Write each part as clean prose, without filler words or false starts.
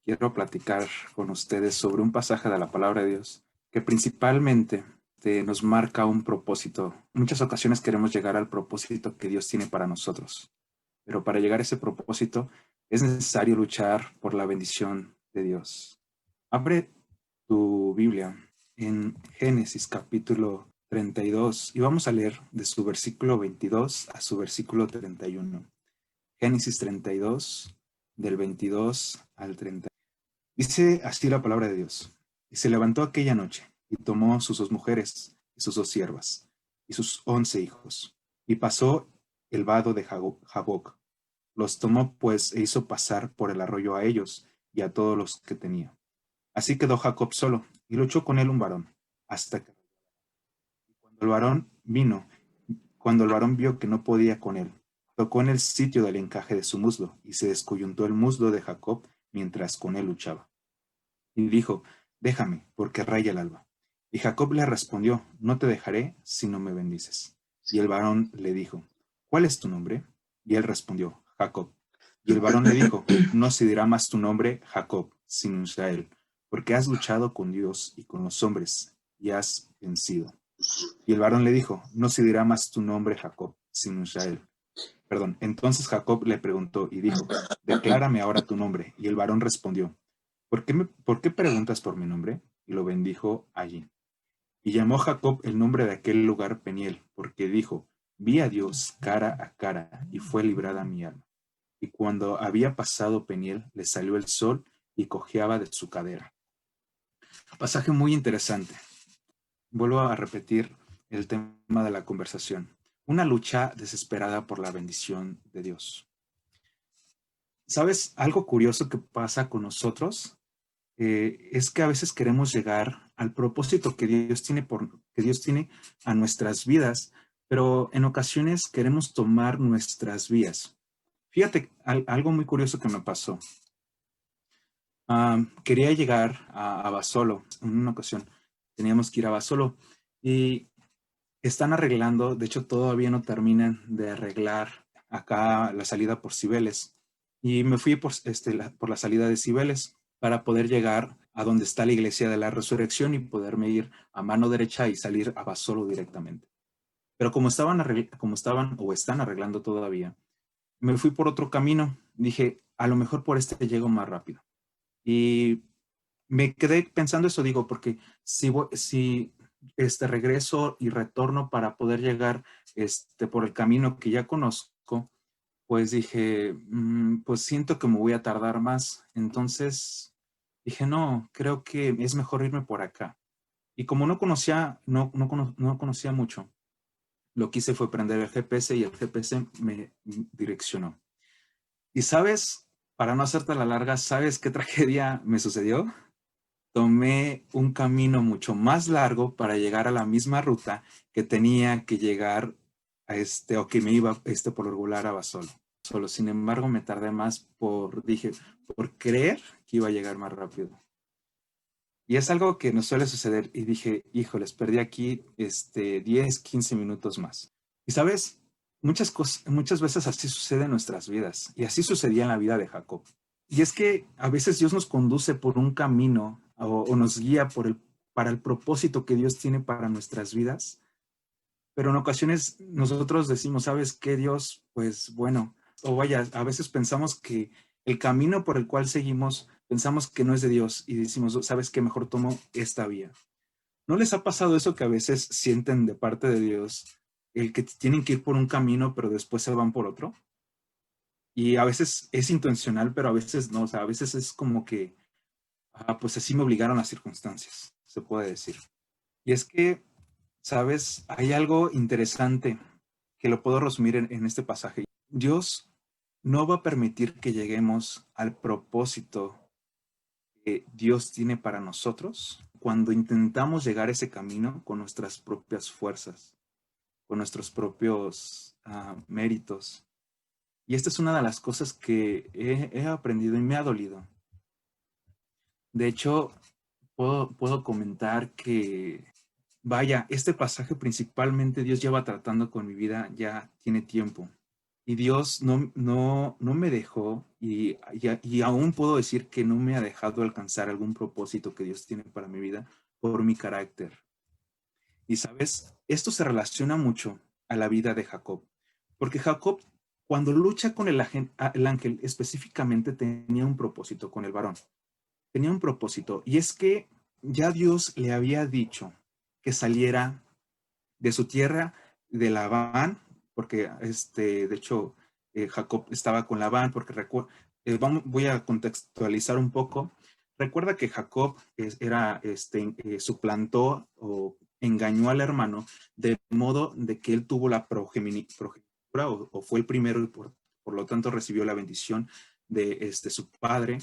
quiero platicar con ustedes sobre un pasaje de la palabra de Dios que principalmente nos marca un propósito. En muchas ocasiones queremos llegar al propósito que Dios tiene para nosotros, pero para llegar a ese propósito es necesario luchar por la bendición de Dios. Abre tu Biblia en Génesis capítulo 32 y vamos a leer de su versículo 22 a su versículo 31. Génesis 32, del 22 al 30. Dice así la palabra de Dios. Y se levantó aquella noche, y tomó sus 2 mujeres, y sus 2 siervas, y sus 11 hijos, y pasó el vado de Jaboc. Los tomó pues e hizo pasar por el arroyo a ellos, y a todos los que tenía. Así quedó Jacob solo, y luchó con él un varón, hasta que cuando el varón vino, cuando el varón vio que no podía con él, tocó en el sitio del encaje de su muslo, y se descoyuntó el muslo de Jacob mientras con él luchaba. Y dijo, déjame, porque raya el alba. Y Jacob le respondió, no te dejaré si no me bendices. Y el varón le dijo, ¿cuál es tu nombre? Y él respondió, Jacob. Y el varón le dijo, no se dirá más tu nombre Jacob, sino Israel, porque has luchado con Dios y con los hombres, y has vencido. Y el varón le dijo, no se dirá más tu nombre Jacob, sino Israel. Perdón. Entonces Jacob le preguntó y dijo, declárame ahora tu nombre. Y el varón respondió, ¿por qué preguntas por mi nombre? Y lo bendijo allí. Y llamó Jacob el nombre de aquel lugar Peniel, porque dijo, vi a Dios cara a cara, y fue librada mi alma. Y cuando había pasado Peniel, le salió el sol y cojeaba de su cadera. Pasaje muy interesante. Vuelvo a repetir el tema de la conversación. Una lucha desesperada por la bendición de Dios. ¿Sabes? Algo curioso que pasa con nosotros es que a veces queremos llegar al propósito que Dios tiene a nuestras vidas, pero en ocasiones queremos tomar nuestras vías. Fíjate, algo muy curioso que me pasó. Quería llegar a Basolo en una ocasión. Teníamos que ir a Basolo y están arreglando, de hecho todavía no terminan de arreglar acá la salida por Cibeles. Y me fui por la salida de Cibeles para poder llegar a donde está la iglesia de la resurrección y poderme ir a mano derecha y salir a Basolo directamente. Pero como estaban o están arreglando todavía, me fui por otro camino. Dije, a lo mejor por este llego más rápido. Y me quedé pensando eso, digo, porque si regreso y retorno para poder llegar por el camino que ya conozco, pues dije, pues siento que me voy a tardar más. Entonces dije, no, creo que es mejor irme por acá. Y como no conocía mucho, lo que hice fue prender el GPS y el GPS me direccionó. Y sabes, para no hacerte la larga, ¿sabes qué tragedia me sucedió? Tomé un camino mucho más largo para llegar a la misma ruta que tenía que llegar o que me iba por regular a Basolo. Sin embargo, me tardé más por creer que iba a llegar más rápido. Y es algo que nos suele suceder y dije, híjoles, perdí aquí 10, 15 minutos más. Y sabes, muchas veces así sucede en nuestras vidas y así sucedía en la vida de Jacob. Y es que a veces Dios nos conduce por un camino o nos guía para el propósito que Dios tiene para nuestras vidas, pero en ocasiones nosotros decimos, ¿sabes qué, Dios? Pues bueno, o vaya, a veces pensamos que el camino por el cual seguimos, pensamos que no es de Dios y decimos, ¿sabes qué? Mejor tomo esta vía. ¿No les ha pasado eso que a veces sienten de parte de Dios el que tienen que ir por un camino, pero después se van por otro? Y a veces es intencional, pero a veces no, o sea, a veces es como que, pues así me obligaron las circunstancias, se puede decir. Y es que, ¿sabes? Hay algo interesante que lo puedo resumir en este pasaje. Dios no va a permitir que lleguemos al propósito que Dios tiene para nosotros cuando intentamos llegar a ese camino con nuestras propias fuerzas, con nuestros propios méritos. Y esta es una de las cosas que he aprendido y me ha dolido. De hecho, puedo comentar que, vaya, este pasaje principalmente Dios lleva tratando con mi vida ya tiene tiempo. Y Dios no me dejó y aún puedo decir que no me ha dejado alcanzar algún propósito que Dios tiene para mi vida por mi carácter. Y sabes, esto se relaciona mucho a la vida de Jacob, porque Jacob, cuando lucha con el ángel, específicamente tenía un propósito con el varón. Tenía un propósito, y es que ya Dios le había dicho que saliera de su tierra, de Labán, porque de hecho Jacob estaba con Labán, porque voy a contextualizar un poco. Recuerda que Jacob suplantó o engañó al hermano de modo de que él tuvo la progenitura o fue el primero y por lo tanto recibió la bendición de su padre.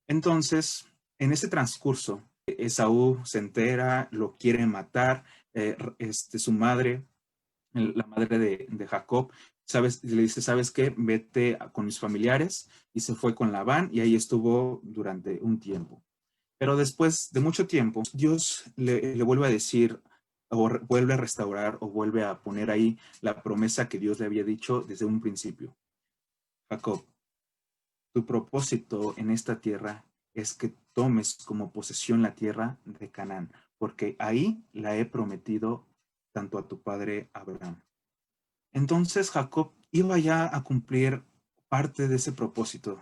Entonces, en ese transcurso, Esaú se entera, lo quiere matar, su madre, la madre de Jacob, le dice, ¿sabes qué? Vete con mis familiares, y se fue con Labán y ahí estuvo durante un tiempo. Pero después de mucho tiempo, Dios le vuelve a decir, o vuelve a restaurar, o vuelve a poner ahí la promesa que Dios le había dicho desde un principio. Jacob, tu propósito en esta tierra es que tomes como posesión la tierra de Canaán, porque ahí la he prometido tanto a tu padre Abraham. Entonces Jacob iba ya a cumplir parte de ese propósito.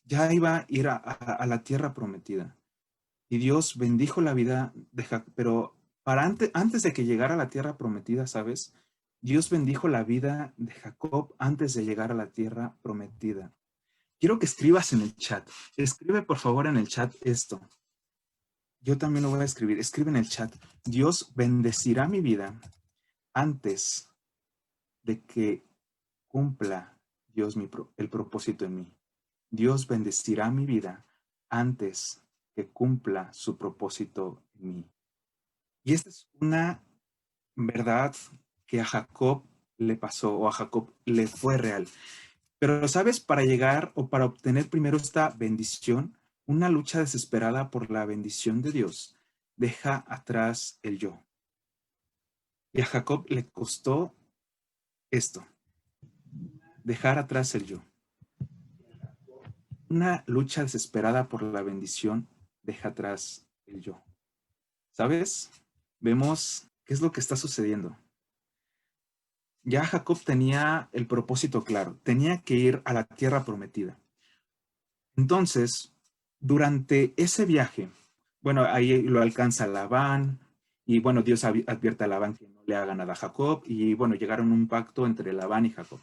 Ya iba a ir a la tierra prometida. Y Dios bendijo la vida de Jacob, pero antes de que llegara a la tierra prometida, ¿sabes? Dios bendijo la vida de Jacob antes de llegar a la tierra prometida. Quiero que escribas en el chat. Escribe por favor en el chat esto. Yo también lo voy a escribir. Escribe en el chat. Dios bendecirá mi vida antes de que cumpla Dios el propósito en mí. Dios bendecirá mi vida antes que cumpla su propósito en mí. Y esta es una verdad que a Jacob le pasó, o a Jacob le fue real. Pero, ¿sabes? Para llegar o para obtener primero esta bendición, una lucha desesperada por la bendición de Dios deja atrás el yo. Y a Jacob le costó esto, dejar atrás el yo. Una lucha desesperada por la bendición deja atrás el yo. ¿Sabes? Vemos qué es lo que está sucediendo. Ya Jacob tenía el propósito claro, tenía que ir a la tierra prometida. Entonces, durante ese viaje, bueno, ahí lo alcanza Labán, y bueno, Dios advierte a Labán que no le haga nada a Jacob, y bueno, llegaron a un pacto entre Labán y Jacob.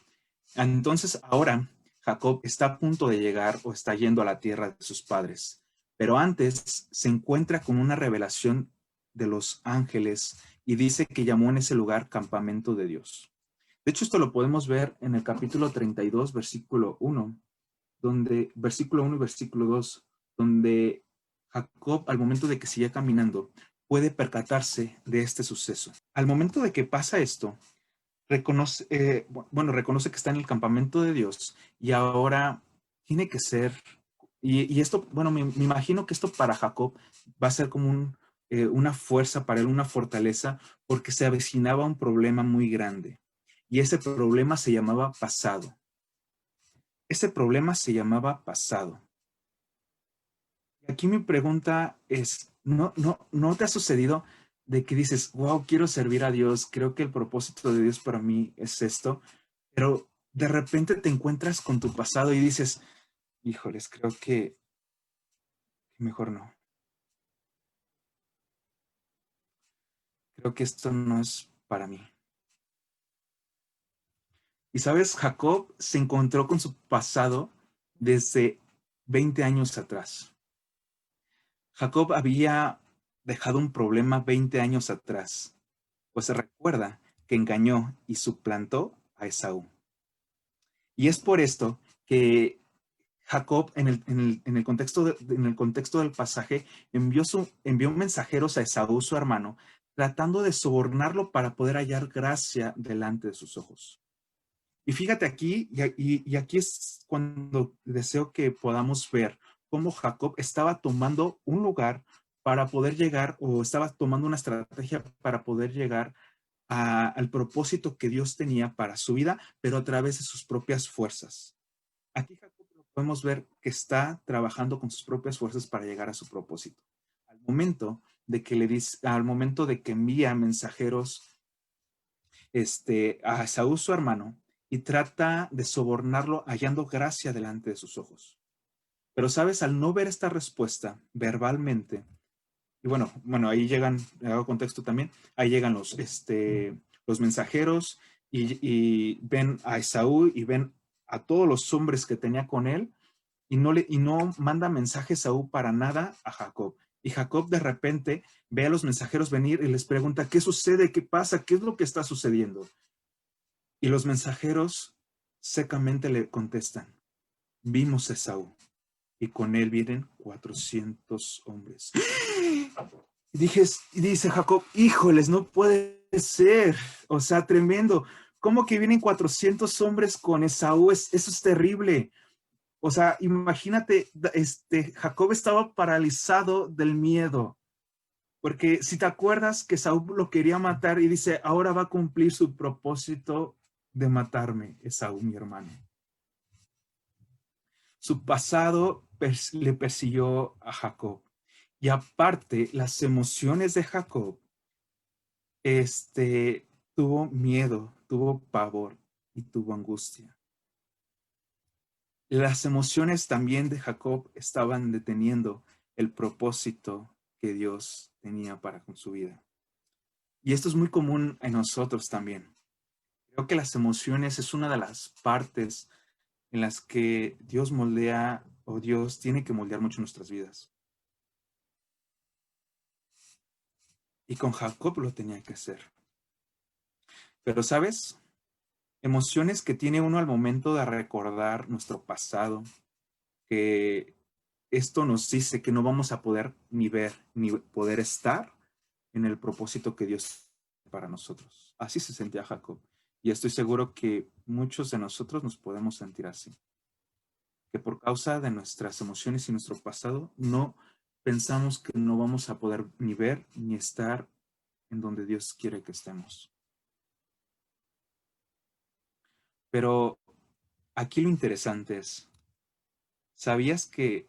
Entonces, ahora Jacob está a punto de llegar o está yendo a la tierra de sus padres, pero antes se encuentra con una revelación de los ángeles y dice que llamó en ese lugar campamento de Dios. De hecho, esto lo podemos ver en el capítulo 32, versículo 1, versículo 1 y versículo 2, donde Jacob, al momento de que sigue caminando, puede percatarse de este suceso. Al momento de que pasa esto, reconoce que está en el campamento de Dios y ahora tiene que ser, y esto, bueno, me imagino que esto para Jacob va a ser como una fuerza para él, una fortaleza, porque se avecinaba un problema muy grande. Y ese problema se llamaba pasado. Ese problema se llamaba pasado. Y aquí mi pregunta es, ¿no te ha sucedido de que dices, wow, quiero servir a Dios, creo que el propósito de Dios para mí es esto, pero de repente te encuentras con tu pasado y dices, híjoles, creo que mejor no. Creo que esto no es para mí. Y sabes, Jacob se encontró con su pasado desde 20 años atrás. Jacob había dejado un problema 20 años atrás, pues se recuerda que engañó y suplantó a Esaú. Y es por esto que Jacob, en el contexto del pasaje, envió mensajeros a Esaú, su hermano, tratando de sobornarlo para poder hallar gracia delante de sus ojos. Y fíjate aquí, y aquí es cuando deseo que podamos ver cómo Jacob estaba tomando un lugar para poder llegar, o estaba tomando una estrategia para poder llegar al propósito que Dios tenía para su vida, pero a través de sus propias fuerzas. Aquí Jacob lo podemos ver que está trabajando con sus propias fuerzas para llegar a su propósito. Al momento de que envía mensajeros a Esaú, su hermano, y trata de sobornarlo hallando gracia delante de sus ojos. Pero, ¿sabes? Al no ver esta respuesta verbalmente, y bueno, ahí llegan, hago contexto también, ahí llegan los mensajeros y ven a Esaú y ven a todos los hombres que tenía con él y no manda mensaje Esaú para nada a Jacob. Y Jacob de repente ve a los mensajeros venir y les pregunta, ¿qué sucede? ¿Qué pasa? ¿Qué es lo que está sucediendo? Y los mensajeros secamente le contestan, vimos a Esaú y con él vienen 400 hombres. Y dice Jacob, híjoles, no puede ser. O sea, tremendo. ¿Cómo que vienen 400 hombres con Esaú? Eso es terrible. O sea, imagínate, Jacob estaba paralizado del miedo. Porque si te acuerdas que Esaú lo quería matar y dice, ahora va a cumplir su propósito de matarme, Esaú, mi hermano. Su pasado le persiguió a Jacob. Y aparte, las emociones de Jacob, tuvo miedo, tuvo pavor y tuvo angustia. Las emociones también de Jacob estaban deteniendo el propósito que Dios tenía para con su vida. Y esto es muy común en nosotros también. Creo que las emociones es una de las partes en las que Dios moldea o Dios tiene que moldear mucho nuestras vidas. Y con Jacob lo tenía que hacer. Pero, ¿sabes? Emociones que tiene uno al momento de recordar nuestro pasado, que esto nos dice que no vamos a poder ni ver ni poder estar en el propósito que Dios tiene para nosotros. Así se sentía Jacob. Y estoy seguro que muchos de nosotros nos podemos sentir así. Que por causa de nuestras emociones y nuestro pasado, no pensamos que no vamos a poder ni ver ni estar en donde Dios quiere que estemos. Pero aquí lo interesante es, ¿sabías que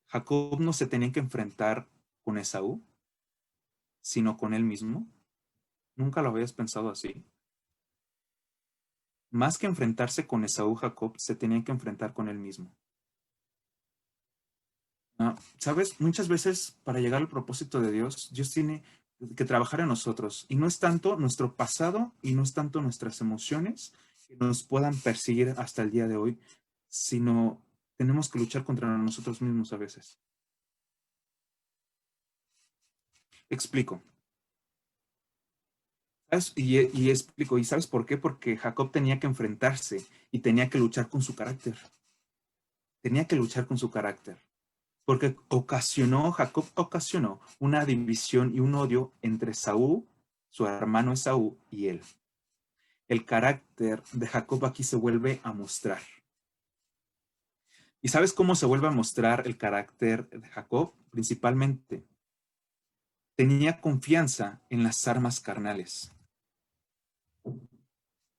Jacob no se tenía que enfrentar con Esaú, sino con él mismo? ¿Nunca lo habías pensado así? Más que enfrentarse con Esaú, Jacob se tenía que enfrentar con él mismo. ¿Sabes? Muchas veces para llegar al propósito de Dios, Dios tiene que trabajar en nosotros. Y no es tanto nuestro pasado y no es tanto nuestras emociones que nos puedan perseguir hasta el día de hoy, sino tenemos que luchar contra nosotros mismos a veces. Explico. ¿Sabes? Y explico. ¿Y sabes por qué? Porque Jacob tenía que enfrentarse y tenía que luchar con su carácter. Tenía que luchar con su carácter. Porque Jacob ocasionó una división y un odio entre Saúl, su hermano Esaú, y él. El carácter de Jacob aquí se vuelve a mostrar. ¿Y sabes cómo se vuelve a mostrar el carácter de Jacob? Principalmente, tenía confianza en las armas carnales.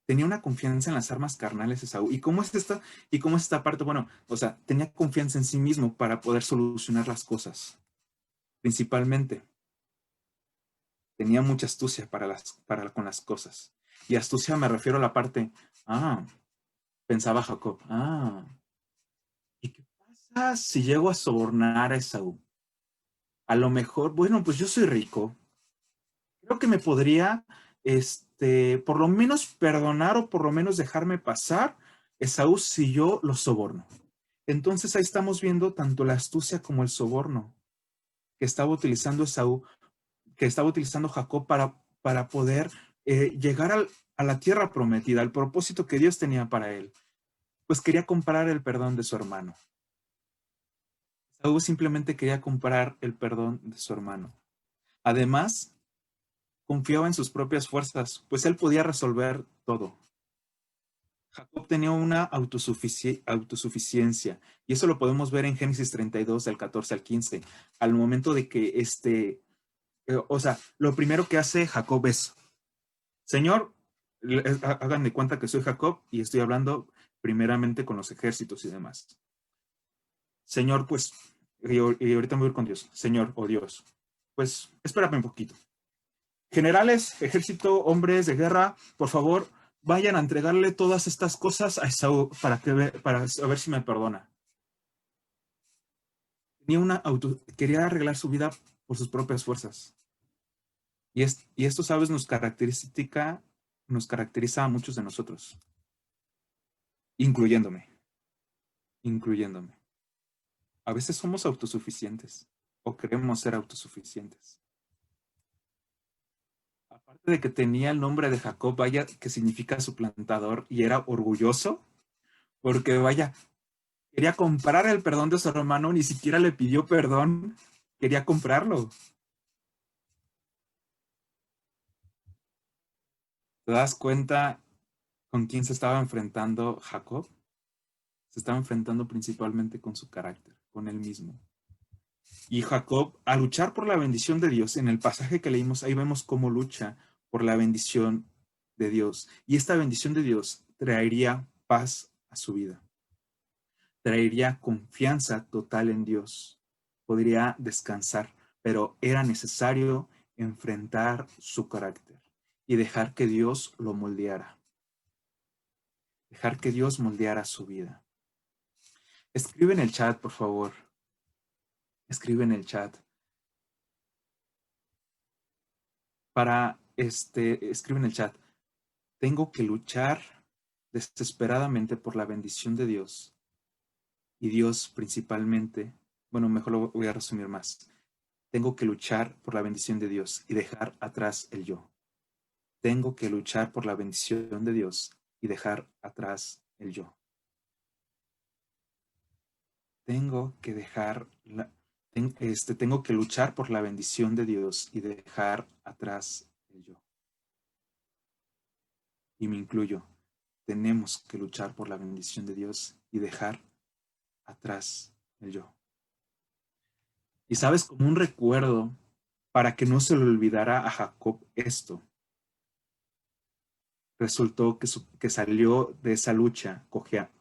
Tenía una confianza en las armas carnales Esaú. ¿Y cómo es esta? ¿Y cómo es esta parte? Bueno, o sea, tenía confianza en sí mismo para poder solucionar las cosas. Principalmente, tenía mucha astucia con las cosas. Y astucia me refiero a la parte, pensaba Jacob, ¿y qué pasa si llego a sobornar a Esaú? A lo mejor, bueno, pues yo soy rico. Creo que me podría, por lo menos perdonar o por lo menos dejarme pasar Esaú si yo lo soborno. Entonces ahí estamos viendo tanto la astucia como el soborno que estaba utilizando Esaú, que estaba utilizando Jacob para poder llegar a la tierra prometida, al propósito que Dios tenía para él. Pues quería comprar el perdón de su hermano. Esaú simplemente quería comprar el perdón de su hermano. Además, confiaba en sus propias fuerzas, pues él podía resolver todo. Jacob tenía una autosuficiencia, y eso lo podemos ver en Génesis 32, del 14 al 15, al momento de que o sea, lo primero que hace Jacob es Señor, hagan de cuenta que soy Jacob y estoy hablando primeramente con los ejércitos y demás. Señor, pues, y ahorita me voy a ir con Dios. Señor, oh Dios, pues, espérame un poquito. Generales, ejército, hombres de guerra, por favor, vayan a entregarle todas estas cosas a Esaú para saber si me perdona. Quería arreglar su vida por sus propias fuerzas. Y esto, sabes, nos caracteriza a muchos de nosotros, incluyéndome, incluyéndome. A veces somos autosuficientes o queremos ser autosuficientes. Aparte de que tenía el nombre de Jacob, vaya, que significa suplantador, y era orgulloso, porque vaya, quería comprar el perdón de su hermano, ni siquiera le pidió perdón, quería comprarlo. ¿Te das cuenta con quién se estaba enfrentando Jacob? Se estaba enfrentando principalmente con su carácter, con él mismo. Y Jacob, a luchar por la bendición de Dios, en el pasaje que leímos, ahí vemos cómo lucha por la bendición de Dios. Y esta bendición de Dios traería paz a su vida. Traería confianza total en Dios. Podría descansar, pero era necesario enfrentar su carácter y dejar que Dios lo moldeara. Dejar que Dios moldeara su vida. Escribe en el chat, por favor. Escribe en el chat. Escribe en el chat. Tengo que luchar desesperadamente por la bendición de Dios. Y Dios principalmente, bueno, mejor lo voy a resumir más. Tengo que luchar por la bendición de Dios y dejar atrás el yo. Tengo que luchar por la bendición de Dios y dejar atrás el yo. Tengo que tengo que luchar por la bendición de Dios y dejar atrás el yo. Y me incluyo. Tenemos que luchar por la bendición de Dios y dejar atrás el yo. Y sabes, como un recuerdo para que no se le olvidara a Jacob esto, resultó que salió de esa lucha cojeando.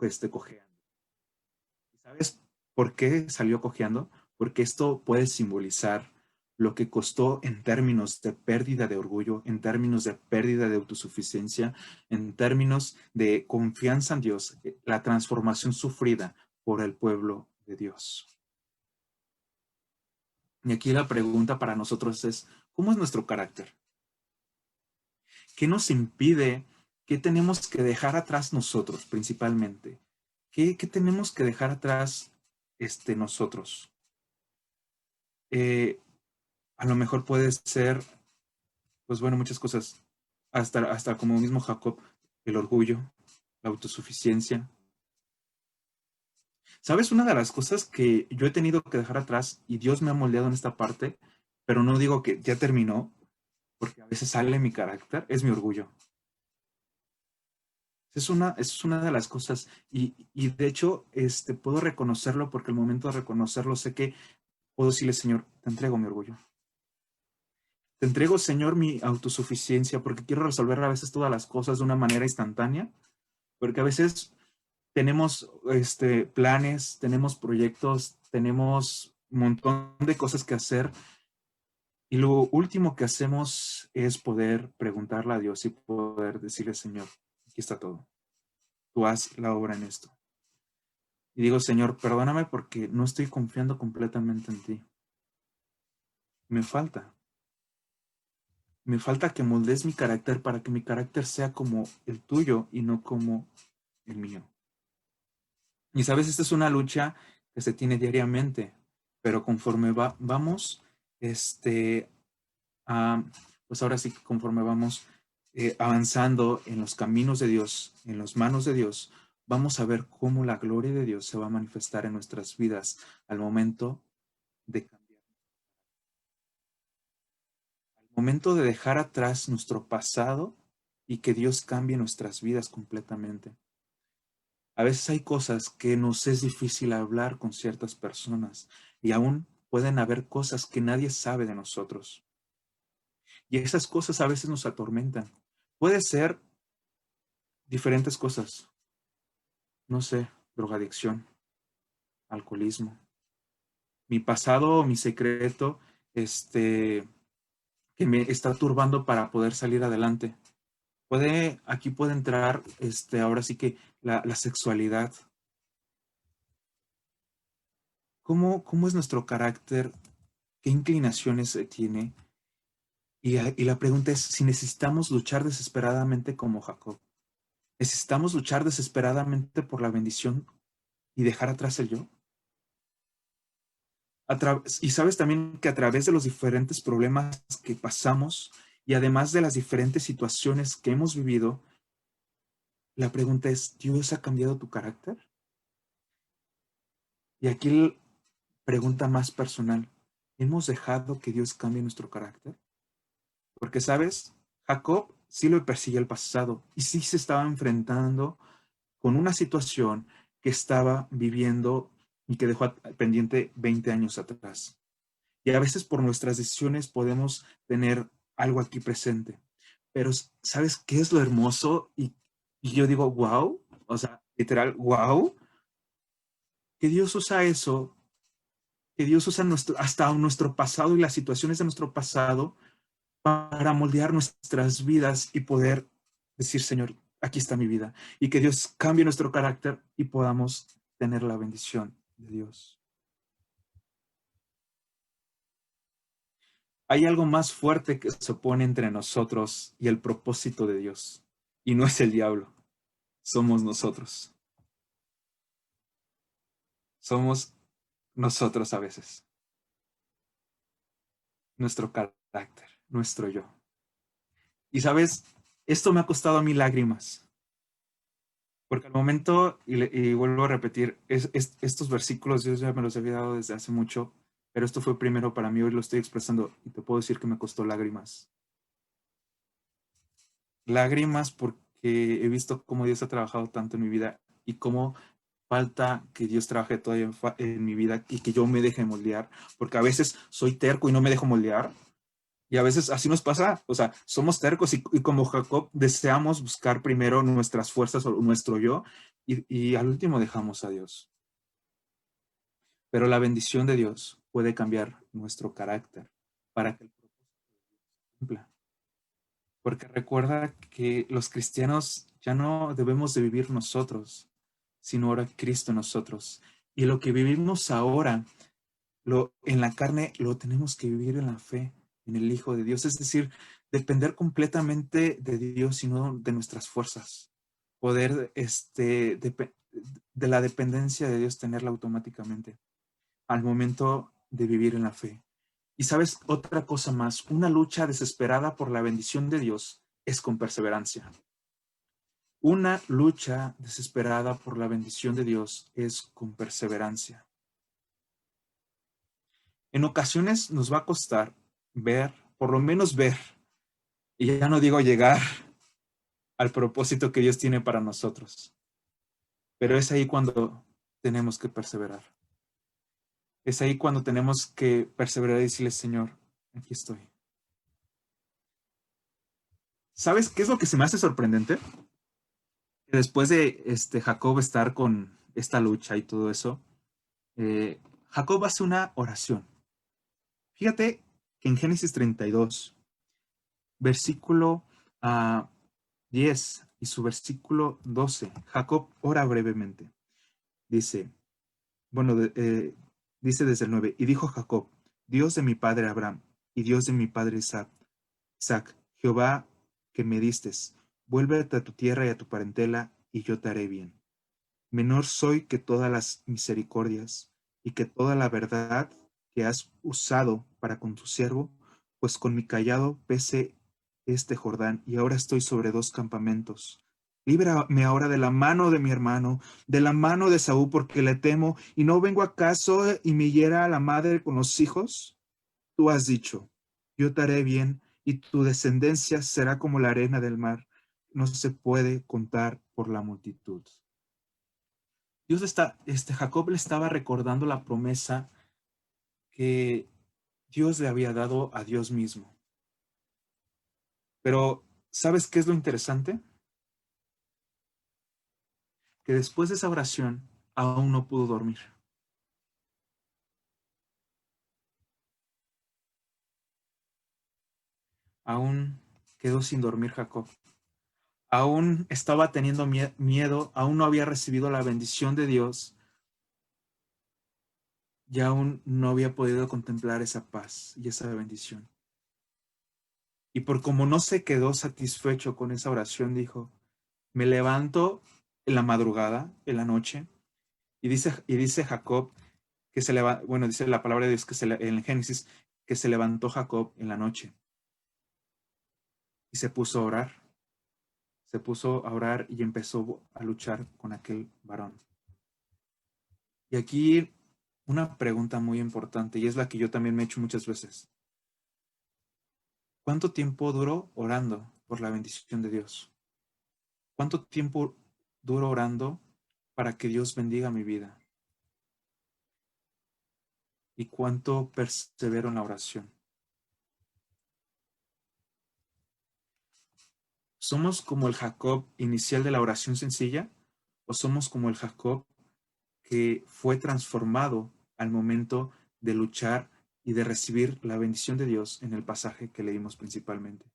¿Sabes por qué salió cojeando? Porque esto puede simbolizar lo que costó en términos de pérdida de orgullo, en términos de pérdida de autosuficiencia, en términos de confianza en Dios, la transformación sufrida por el pueblo de Dios. Y aquí la pregunta para nosotros es, ¿cómo es nuestro carácter? ¿Qué nos impide? ¿Qué tenemos que dejar atrás nosotros principalmente? ¿Qué tenemos que dejar atrás nosotros? A lo mejor puede ser, pues bueno, muchas cosas, hasta como mismo Jacob, el orgullo, la autosuficiencia. ¿Sabes? Una de las cosas que yo he tenido que dejar atrás y Dios me ha moldeado en esta parte, pero no digo que ya terminó, porque a veces sale mi carácter, es mi orgullo. Es una de las cosas y de hecho puedo reconocerlo porque al momento de reconocerlo sé que puedo decirle, Señor, te entrego mi orgullo. Te entrego, Señor, mi autosuficiencia porque quiero resolver a veces todas las cosas de una manera instantánea, porque a veces tenemos planes, tenemos proyectos, tenemos un montón de cosas que hacer y lo último que hacemos es poder preguntarle a Dios y poder decirle, Señor, aquí está todo. Tú haz la obra en esto. Y digo, Señor, perdóname porque no estoy confiando completamente en ti. Me falta. Me falta que moldees mi carácter para que mi carácter sea como el tuyo y no como el mío. Y sabes, esta es una lucha que se tiene diariamente, pero conforme vamos, pues ahora sí, conforme vamos avanzando en los caminos de Dios, en las manos de Dios, vamos a ver cómo la gloria de Dios se va a manifestar en nuestras vidas al momento de cambiar. Al momento de dejar atrás nuestro pasado y que Dios cambie nuestras vidas completamente. A veces hay cosas que nos es difícil hablar con ciertas personas y aún pueden haber cosas que nadie sabe de nosotros. Y esas cosas a veces nos atormentan, Puede ser diferentes cosas, no sé, drogadicción, alcoholismo, mi pasado, mi secreto, que me está turbando para poder salir adelante. Aquí puede entrar, ahora sí que la sexualidad. ¿Cómo es nuestro carácter? ¿Qué inclinaciones tiene? Y la pregunta es si necesitamos luchar desesperadamente como Jacob. ¿Necesitamos luchar desesperadamente por la bendición y dejar atrás el yo? Y sabes también que a través de los diferentes problemas que pasamos y además de las diferentes situaciones que hemos vivido, la pregunta es, ¿Dios ha cambiado tu carácter? Y aquí la pregunta más personal, ¿hemos dejado que Dios cambie nuestro carácter? Porque, ¿sabes? Jacob sí lo persigue el pasado y sí se estaba enfrentando con una situación que estaba viviendo y que dejó pendiente 20 años atrás. Y a veces por nuestras decisiones podemos tener algo aquí presente. Pero ¿sabes qué es lo hermoso? Y yo digo, wow, o sea, literal, wow, que Dios usa eso, que Dios usa hasta nuestro pasado y las situaciones de nuestro pasado para moldear nuestras vidas y poder decir, Señor, aquí está mi vida. Y que Dios cambie nuestro carácter y podamos tener la bendición de Dios. Hay algo más fuerte que se opone entre nosotros y el propósito de Dios. Y no es el diablo, somos nosotros. Somos nosotros a veces. Nuestro carácter, nuestro yo. Y sabes, esto me ha costado a mí lágrimas. Porque al momento, y vuelvo a repetir, estos versículos Dios ya me los había dado desde hace mucho, pero esto fue primero para mí, hoy lo estoy expresando y te puedo decir que me costó lágrimas. Lágrimas porque he visto cómo Dios ha trabajado tanto en mi vida y cómo falta que Dios trabaje todavía en mi vida y que yo me deje moldear, porque a veces soy terco y no me dejo moldear. Y a veces así nos pasa, o sea, somos tercos y como Jacob deseamos buscar primero nuestras fuerzas o nuestro yo y al último dejamos a Dios. Pero la bendición de Dios puede cambiar nuestro carácter para que el propósito se cumpla. Porque recuerda que los cristianos ya no debemos de vivir nosotros, sino ahora Cristo en nosotros. Y lo que vivimos ahora en la carne lo tenemos que vivir en la fe, en el Hijo de Dios. Es decir, depender completamente de Dios y no de nuestras fuerzas. Poder de la dependencia de Dios tenerla automáticamente al momento de vivir en la fe. Y sabes, otra cosa más, una lucha desesperada por la bendición de Dios es con perseverancia. Una lucha desesperada por la bendición de Dios es con perseverancia. En ocasiones nos va a costar ver, por lo menos ver, y ya no digo llegar al propósito que Dios tiene para nosotros, pero es ahí cuando tenemos que perseverar. Es ahí cuando tenemos que perseverar y decirle, Señor, aquí estoy. ¿Sabes qué es lo que se me hace sorprendente? Que después de Jacob estar con esta lucha y todo eso, Jacob hace una oración. Fíjate que en Génesis 32, versículo 10 y su versículo 12, Jacob ora brevemente. Dice, bueno, dice desde el 9, y dijo Jacob, Dios de mi padre Abraham y Dios de mi padre Isaac, Jehová que me distes, vuélvete a tu tierra y a tu parentela, y yo te haré bien. Menor soy que todas las misericordias y que toda la verdad que has usado para con tu siervo, pues con mi callado pese este Jordán y ahora estoy sobre dos campamentos. Líbrame ahora de la mano de mi hermano, de la mano de Saúl, porque le temo, y no vengo acaso y me hiera a la madre con los hijos. Tú has dicho, yo te haré bien, y tu descendencia será como la arena del mar, no se puede contar por la multitud. Jacob le estaba recordando la promesa que Dios le había dado a Dios mismo. Pero, ¿Sabes qué es lo interesante? Que después de esa oración aún no pudo dormir. Aún quedó sin dormir Jacob. Aún estaba teniendo miedo, aún no había recibido la bendición de Dios y aún no había podido contemplar esa paz y esa bendición. Y por como no se quedó satisfecho con esa oración, dijo, me levanto en la madrugada, en la noche, y dice Jacob que se levantó, bueno, dice la palabra de Dios que en Génesis, que se levantó Jacob en la noche y se puso a orar. Se puso a orar y empezó a luchar con aquel varón. Y aquí una pregunta muy importante, y es la que yo también me he hecho muchas veces. ¿Cuánto tiempo duró orando por la bendición de Dios? ¿Cuánto tiempo duró orando para que Dios bendiga mi vida? ¿Y cuánto persevero en la oración? ¿Somos como el Jacob inicial de la oración sencilla? ¿O somos como el Jacob que fue transformado al momento de luchar y de recibir la bendición de Dios en el pasaje que leímos principalmente?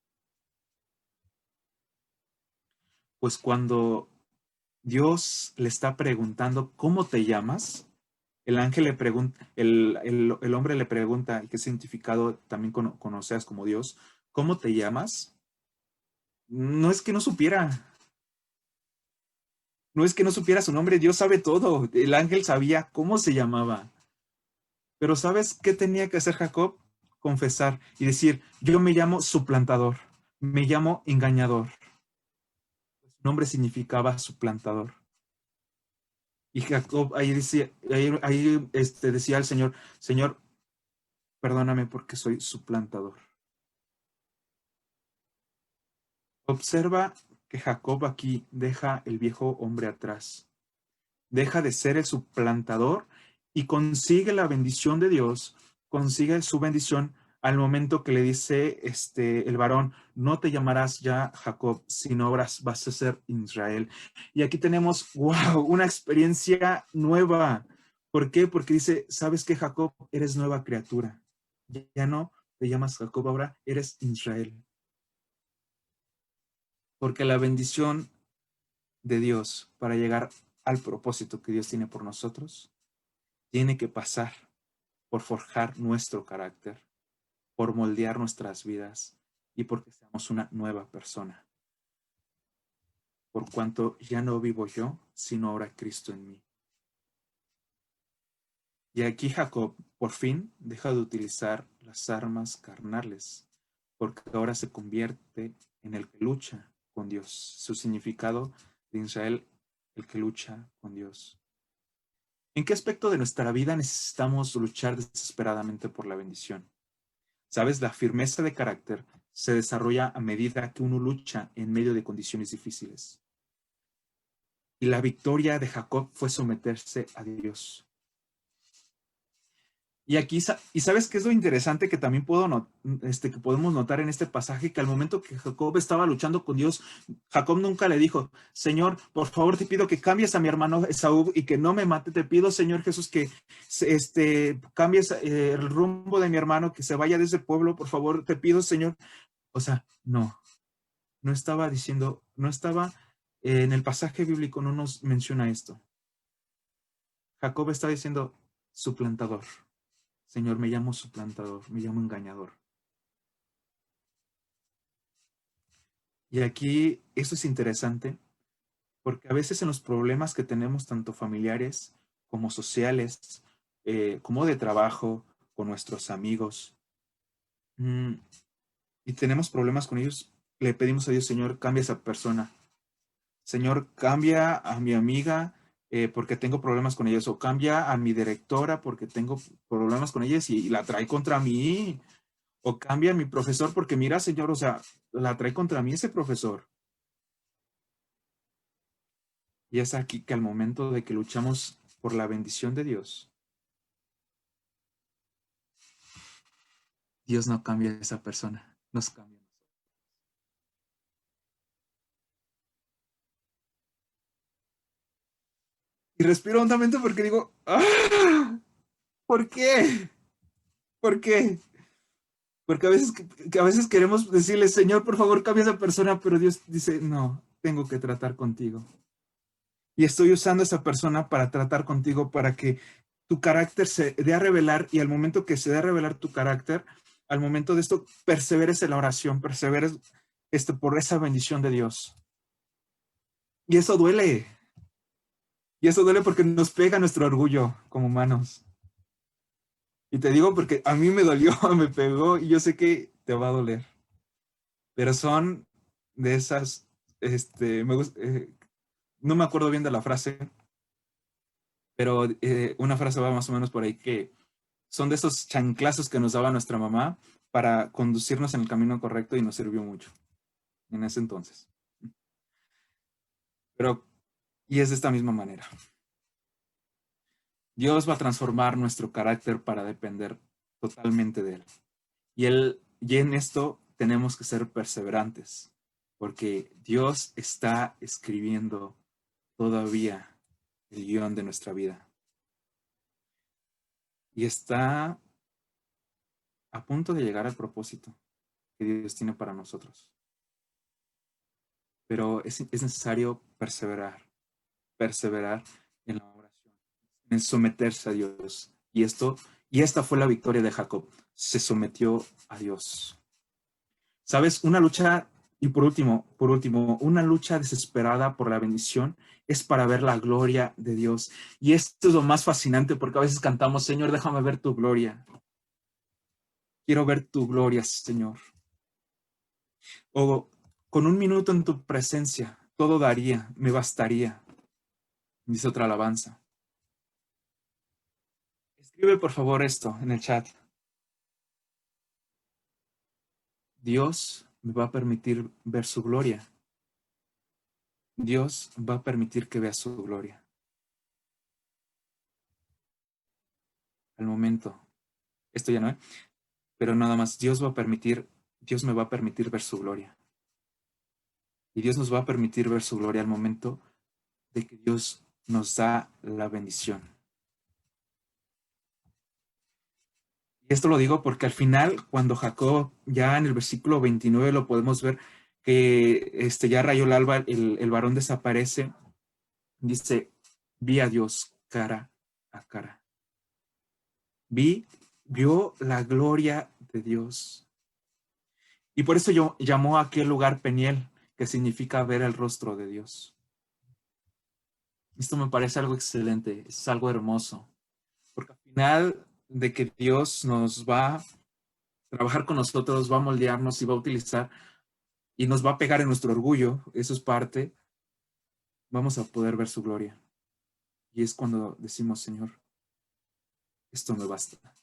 Pues cuando Dios le está preguntando, ¿cómo te llamas? El ángel le pregunta, el hombre le pregunta, que es identificado también conoceas como Dios, ¿cómo te llamas? No es que no supiera, no es que no supiera su nombre, Dios sabe todo. El ángel sabía cómo se llamaba. Pero ¿sabes qué tenía que hacer Jacob? Confesar y decir, yo me llamo suplantador, me llamo engañador. Su nombre significaba suplantador. Y Jacob ahí decía, decía al Señor, Señor, perdóname porque soy suplantador. Observa que Jacob aquí deja el viejo hombre atrás, deja de ser el suplantador y consigue la bendición de Dios, consigue su bendición al momento que le dice el varón, no te llamarás ya Jacob, sino ahora vas a ser Israel. Y aquí tenemos, wow, una experiencia nueva. ¿Por qué? Porque dice, ¿sabes qué, Jacob? Eres nueva criatura. Ya no te llamas Jacob, ahora eres Israel. Porque la bendición de Dios para llegar al propósito que Dios tiene por nosotros, tiene que pasar por forjar nuestro carácter, por moldear nuestras vidas y porque seamos una nueva persona. Por cuanto ya no vivo yo, sino ahora Cristo en mí. Y aquí Jacob por fin deja de utilizar las armas carnales, porque ahora se convierte en el que lucha con Dios. Su significado de Israel, el que lucha con Dios. ¿En qué aspecto de nuestra vida necesitamos luchar desesperadamente por la bendición? ¿Sabes? La firmeza de carácter se desarrolla a medida que uno lucha en medio de condiciones difíciles. Y la victoria de Jacob fue someterse a Dios. Y aquí, y sabes qué es lo interesante que también que podemos notar en este pasaje, que al momento que Jacob estaba luchando con Dios, Jacob nunca le dijo, Señor, por favor te pido que cambies a mi hermano Esaú y que no me mate. Te pido, Señor Jesús, que cambies el rumbo de mi hermano, que se vaya de ese pueblo, por favor, te pido, Señor. O sea, no estaba diciendo, no estaba, en el pasaje bíblico no nos menciona esto. Jacob está diciendo, suplantador. Señor, me llamo suplantador, me llamo engañador. Y aquí eso es interesante porque a veces en los problemas que tenemos, tanto familiares como sociales, como de trabajo, con nuestros amigos, y tenemos problemas con ellos, le pedimos a Dios, Señor, cambia a esa persona. Señor, cambia a mi amiga porque tengo problemas con ellos, o cambia a mi directora porque tengo problemas con ellas y la trae contra mí. O cambia a mi profesor porque mira, Señor, o sea, la trae contra mí ese profesor. Y es aquí que al momento de que luchamos por la bendición de Dios, Dios no cambia a esa persona, nos cambia. Y respiro hondamente porque digo, ¡ah! ¿Por qué? ¿Por qué? Porque a veces queremos decirle, Señor, por favor, cambia a esa persona, pero Dios dice, no, tengo que tratar contigo. Y estoy usando a esa persona para tratar contigo, para que tu carácter se dé a revelar, y al momento que se dé a revelar tu carácter, al momento de esto, perseveres en la oración, perseveres por esa bendición de Dios. Y eso duele. Y eso duele porque nos pega nuestro orgullo como humanos. Y te digo porque a mí me dolió, me pegó, y yo sé que te va a doler. Pero son de esas, no me acuerdo bien de la frase, pero una frase va más o menos por ahí que son de esos chanclazos que nos daba nuestra mamá para conducirnos en el camino correcto y nos sirvió mucho en ese entonces. Pero, y es de esta misma manera. Dios va a transformar nuestro carácter para depender totalmente de Él. Y en esto tenemos que ser perseverantes, porque Dios está escribiendo todavía el guión de nuestra vida. Y está a punto de llegar al propósito que Dios tiene para nosotros. Pero es necesario perseverar en la oración, en someterse a Dios. Y esta fue la victoria de Jacob. Se sometió a Dios. ¿Sabes? Una lucha, y por último, una lucha desesperada por la bendición es para ver la gloria de Dios. Y esto es lo más fascinante porque a veces cantamos, Señor, déjame ver tu gloria. Quiero ver tu gloria, Señor. O con un minuto en tu presencia, todo daría, me bastaría. Dice otra alabanza. Escribe por favor esto en el chat. Dios me va a permitir ver su gloria. Dios va a permitir que vea su gloria. Al momento. Esto ya no, pero nada más. Dios me va a permitir ver su gloria. Y Dios nos va a permitir ver su gloria al momento de que Dios nos da la bendición. Y esto lo digo porque al final, cuando Jacob, ya en el versículo 29 lo podemos ver, que ya rayó el alba, el varón desaparece, dice, vi a Dios cara a cara. Vio la gloria de Dios. Y por eso llamó a aquel lugar Peniel, que significa ver el rostro de Dios. Esto me parece algo excelente, es algo hermoso, porque al final de que Dios nos va a trabajar con nosotros, va a moldearnos y va a utilizar y nos va a pegar en nuestro orgullo, eso es parte, vamos a poder ver su gloria. Y es cuando decimos, Señor, esto me basta.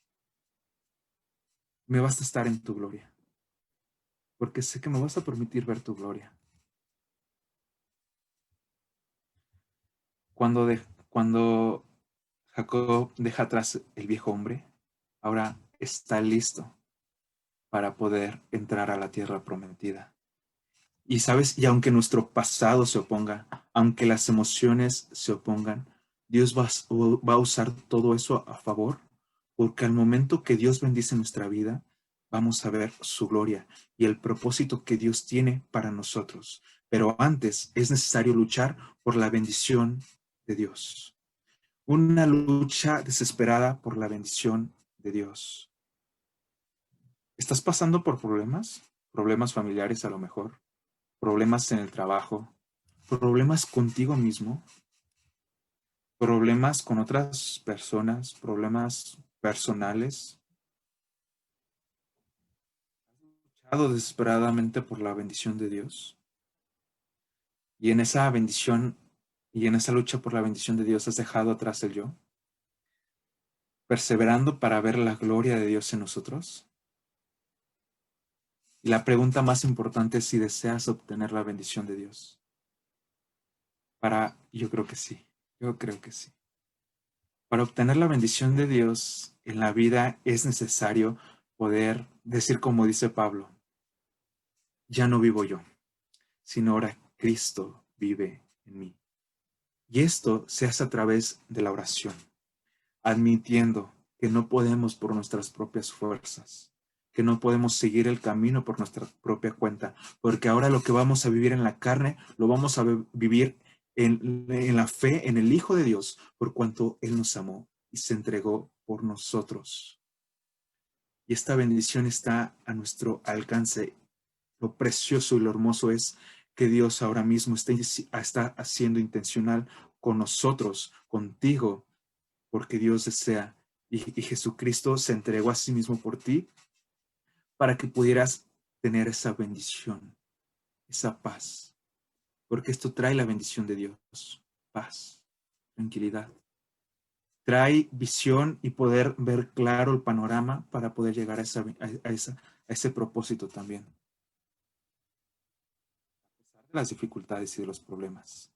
Me basta estar en tu gloria, porque sé que me vas a permitir ver tu gloria. Cuando Jacob deja atrás el viejo hombre, ahora está listo para poder entrar a la tierra prometida. Y sabes, y aunque nuestro pasado se oponga, aunque las emociones se opongan, Dios va a usar todo eso a favor, porque al momento que Dios bendice nuestra vida, vamos a ver su gloria y el propósito que Dios tiene para nosotros. Pero antes es necesario luchar por la bendición de Dios. Una lucha desesperada por la bendición de Dios. ¿Estás pasando por problemas? Problemas familiares a lo mejor, problemas en el trabajo, problemas contigo mismo, problemas con otras personas, problemas personales. ¿Has luchado desesperadamente por la bendición de Dios? Y en esa bendición y en esa lucha por la bendición de Dios has dejado atrás el yo, perseverando para ver la gloria de Dios en nosotros. Y la pregunta más importante es si deseas obtener la bendición de Dios. Yo creo que sí, yo creo que sí. Para obtener la bendición de Dios en la vida es necesario poder decir como dice Pablo, ya no vivo yo, sino ahora Cristo vive en mí. Y esto se hace a través de la oración, admitiendo que no podemos por nuestras propias fuerzas, que no podemos seguir el camino por nuestra propia cuenta, porque ahora lo que vamos a vivir en la carne, lo vamos a vivir en la fe en el Hijo de Dios, por cuanto Él nos amó y se entregó por nosotros. Y esta bendición está a nuestro alcance. Lo precioso y lo hermoso es que Dios ahora mismo está haciendo intencional con nosotros, contigo, porque Dios desea y Jesucristo se entregó a sí mismo por ti para que pudieras tener esa bendición, esa paz, porque esto trae la bendición de Dios, paz, tranquilidad. Trae visión y poder ver claro el panorama para poder llegar a ese propósito también, a pesar de las dificultades y de los problemas.